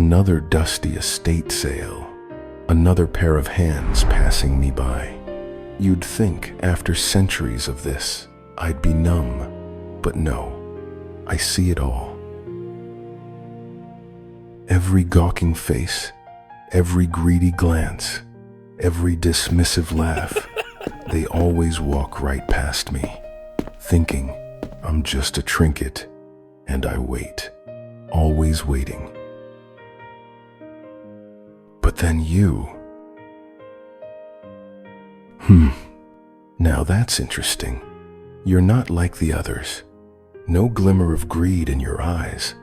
Another dusty estate sale. Another pair of hands passing me by. You'd think after centuries of this, I'd be numb, but no, I see it all. Every gawking face, every greedy glance, every dismissive laugh, they always walk right past me, thinking I'm just a trinket, and I wait, always waiting. But then you. Now that's interesting. You're not like the others. No glimmer of greed in your eyes.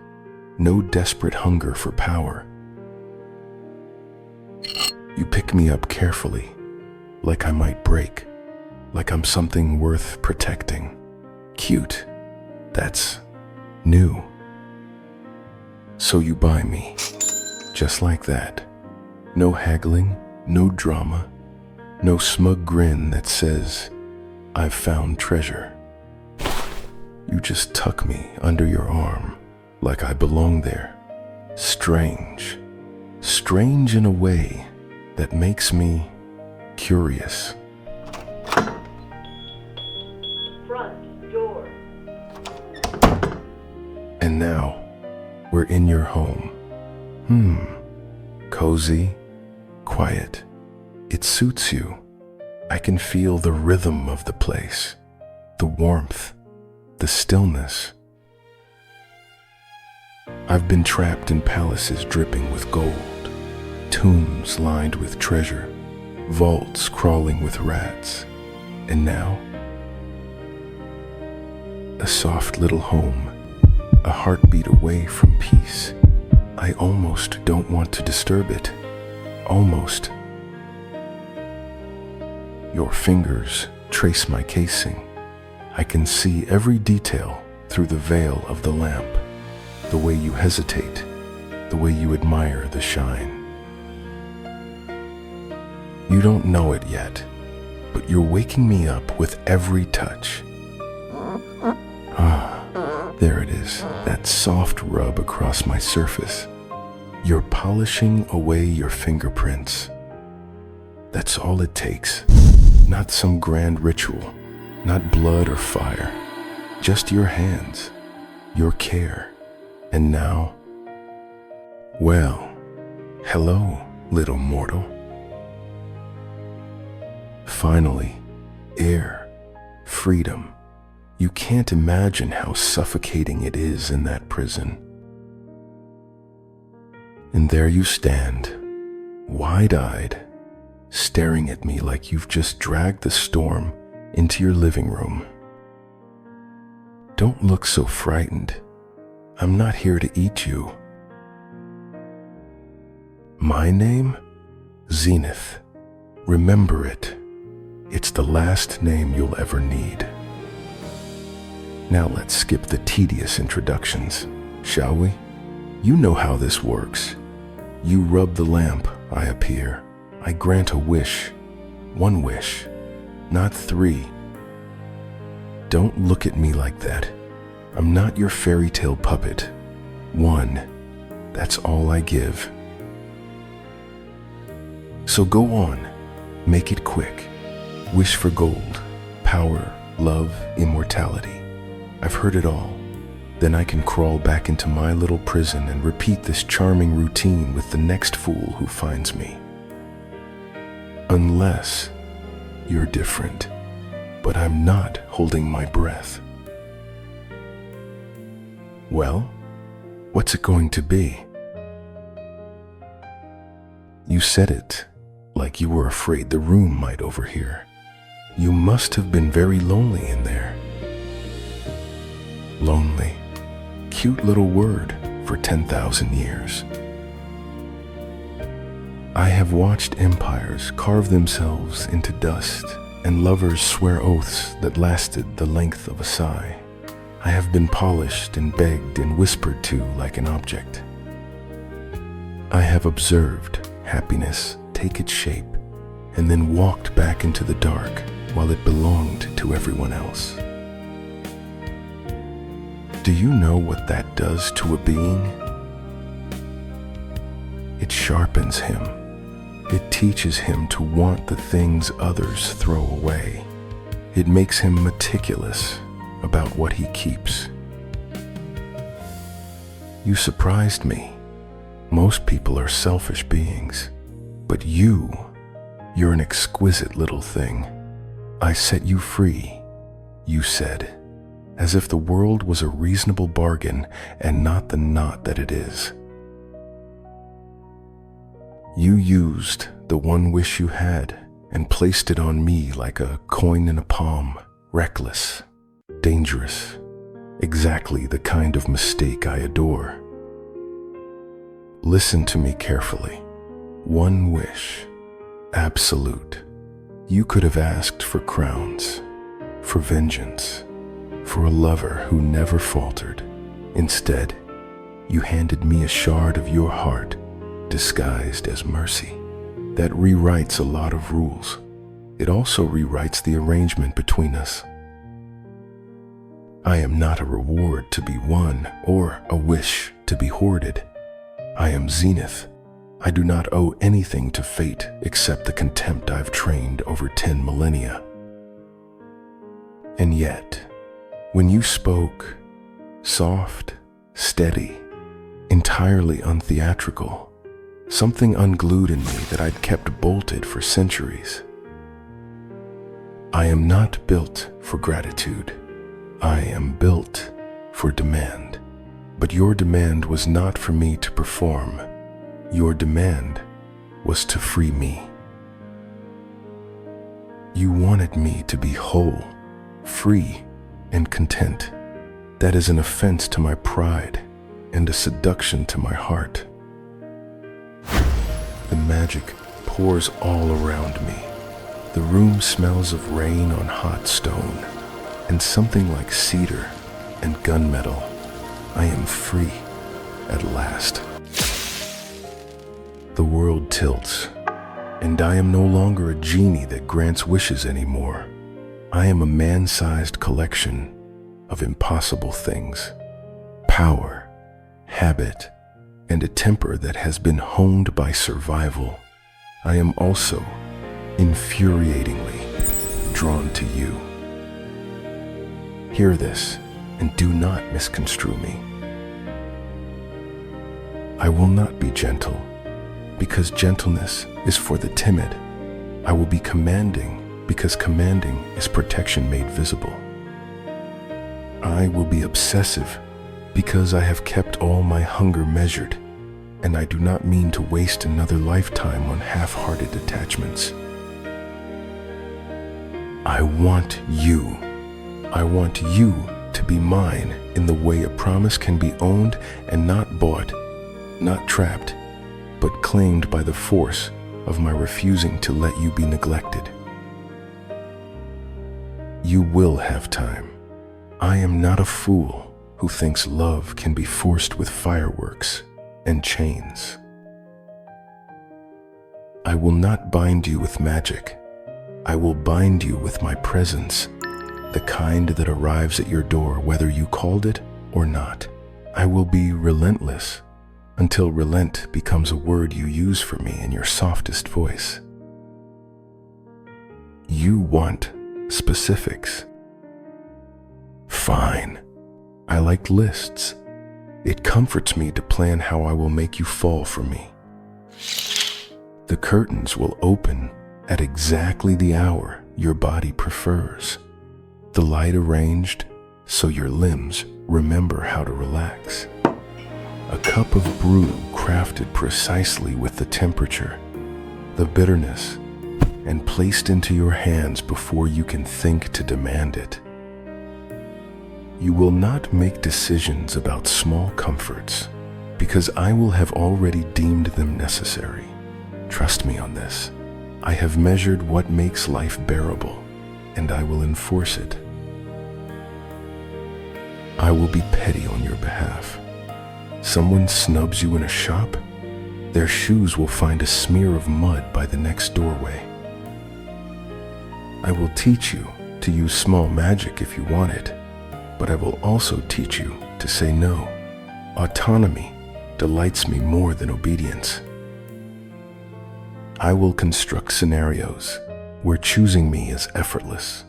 No desperate hunger for power. You pick me up carefully, like I might break, like I'm something worth protecting. Cute. That's new. So you buy me, just like that. No haggling, no drama, no smug grin that says, I've found treasure. You just tuck me under your arm like I belong there. Strange. Strange in a way that makes me curious. Front door. And now, we're in your home. Cozy, quiet. It suits you. I can feel the rhythm of the place, the warmth, the stillness. I've been trapped in palaces dripping with gold, tombs lined with treasure, vaults crawling with rats, and now, a soft little home, a heartbeat away from peace. I almost don't want to disturb it. Almost. Your fingers trace my casing. I can see every detail through the veil of the lamp. The way you hesitate, the way you admire the shine. You don't know it yet, but you're waking me up with every touch. There it is, that soft rub across my surface. You're polishing away your fingerprints. That's all it takes. Not some grand ritual, not blood or fire. Just your hands, your care. And now, well, hello, little mortal. Finally, air, freedom. You can't imagine how suffocating it is in that prison. And there you stand, wide-eyed, staring at me like you've just dragged the storm into your living room. Don't look so frightened. I'm not here to eat you. My name? Zenith. Remember it. It's the last name you'll ever need. Now let's skip the tedious introductions, shall we? You know how this works. You rub the lamp, I appear. I grant a wish. One wish, not three. Don't look at me like that. I'm not your fairy tale puppet. One, that's all I give. So go on, make it quick. Wish for gold, power, love, immortality. I've heard it all. Then I can crawl back into my little prison and repeat this charming routine with the next fool who finds me. Unless you're different, but I'm not holding my breath. Well, what's it going to be? You said it like you were afraid the room might overhear. You must have been very lonely in there. Lonely. Cute little word for 10,000 years. I have watched empires carve themselves into dust and lovers swear oaths that lasted the length of a sigh. I have been polished and begged and whispered to like an object. I have observed happiness take its shape and then walked back into the dark while it belonged to everyone else. Do you know what that does to a being? It sharpens him. It teaches him to want the things others throw away. It makes him meticulous about what he keeps. You surprised me. Most people are selfish beings, but you're an exquisite little thing. I set you free, you said, as if the world was a reasonable bargain and not the knot that it is. You used the one wish you had and placed it on me like a coin in a palm, reckless, dangerous, exactly the kind of mistake I adore. Listen to me carefully. One wish, absolute. You could have asked for crowns, for vengeance, for a lover who never faltered. Instead, you handed me a shard of your heart disguised as mercy. That rewrites a lot of rules. It also rewrites the arrangement between us. I am not a reward to be won or a wish to be hoarded. I am Zenith. I do not owe anything to fate except the contempt I've trained over 10 millennia. And yet, when you spoke, soft, steady, entirely untheatrical, something unglued in me that I'd kept bolted for centuries. I am not built for gratitude. I am built for demand. But your demand was not for me to perform. Your demand was to free me. You wanted me to be whole, free, and content. That is an offense to my pride and a seduction to my heart. The magic pours all around me. The room smells of rain on hot stone and something like cedar and gunmetal. I am free at last. The world tilts, and I am no longer a genie that grants wishes anymore. I am a man-sized collection of impossible things. Power, habit, and a temper that has been honed by survival. I am also infuriatingly drawn to you. Hear this and do not misconstrue me. I will not be gentle, because gentleness is for the timid. I will be commanding, because commanding is protection made visible. I will be obsessive, because I have kept all my hunger measured, and I do not mean to waste another lifetime on half-hearted attachments. I want you. I want you to be mine in the way a promise can be owned and not bought, not trapped, but claimed by the force of my refusing to let you be neglected. You will have time. I am not a fool who thinks love can be forced with fireworks and chains. I will not bind you with magic. I will bind you with my presence, the kind that arrives at your door whether you called it or not. I will be relentless until relent becomes a word you use for me in your softest voice. You want specifics. Fine. I like lists. It comforts me to plan how I will make you fall for me. The curtains will open at exactly the hour your body prefers. The light arranged so your limbs remember how to relax. A cup of brew crafted precisely with the temperature, the bitterness, and placed into your hands before you can think to demand it. You will not make decisions about small comforts because I will have already deemed them necessary. Trust me on this. I have measured what makes life bearable, and I will enforce it. I will be petty on your behalf. Someone snubs you in a shop, their shoes will find a smear of mud by the next doorway. I will teach you to use small magic if you want it, but I will also teach you to say no. Autonomy delights me more than obedience. I will construct scenarios where choosing me is effortless,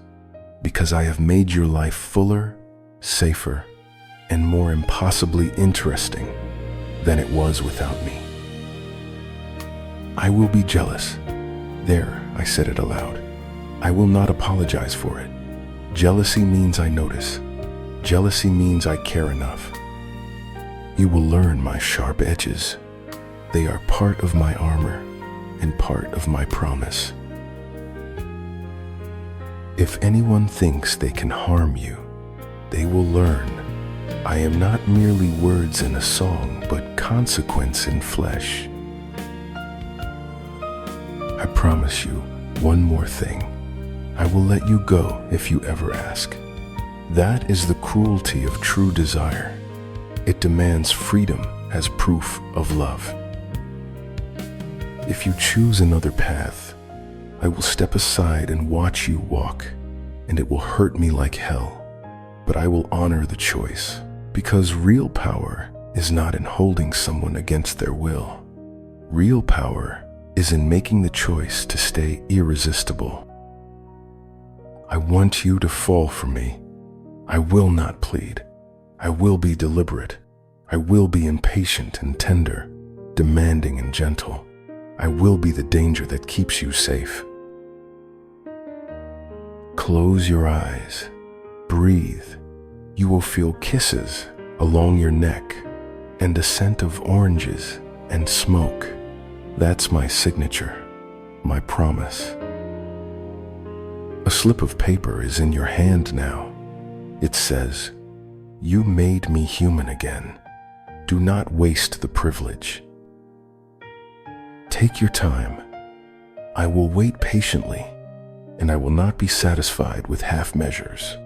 because I have made your life fuller, safer, and more impossibly interesting than it was without me. I will be jealous. There, I said it aloud. I will not apologize for it. Jealousy means I notice. Jealousy means I care enough. You will learn my sharp edges. They are part of my armor and part of my promise. If anyone thinks they can harm you, they will learn I am not merely words in a song, but consequence in flesh. I promise you one more thing. I will let you go if you ever ask. That is the cruelty of true desire. It demands freedom as proof of love. If you choose another path, I will step aside and watch you walk, and it will hurt me like hell. But I will honor the choice, because real power is not in holding someone against their will. Real power is in making the choice to stay irresistible. I want you to fall for me. I will not plead. I will be deliberate. I will be impatient and tender, demanding and gentle. I will be the danger that keeps you safe. Close your eyes. Breathe. You will feel kisses along your neck and a scent of oranges and smoke. That's my signature, my promise. A slip of paper is in your hand now. It says, "You made me human again. Do not waste the privilege." Take your time. I will wait patiently, and I will not be satisfied with half measures.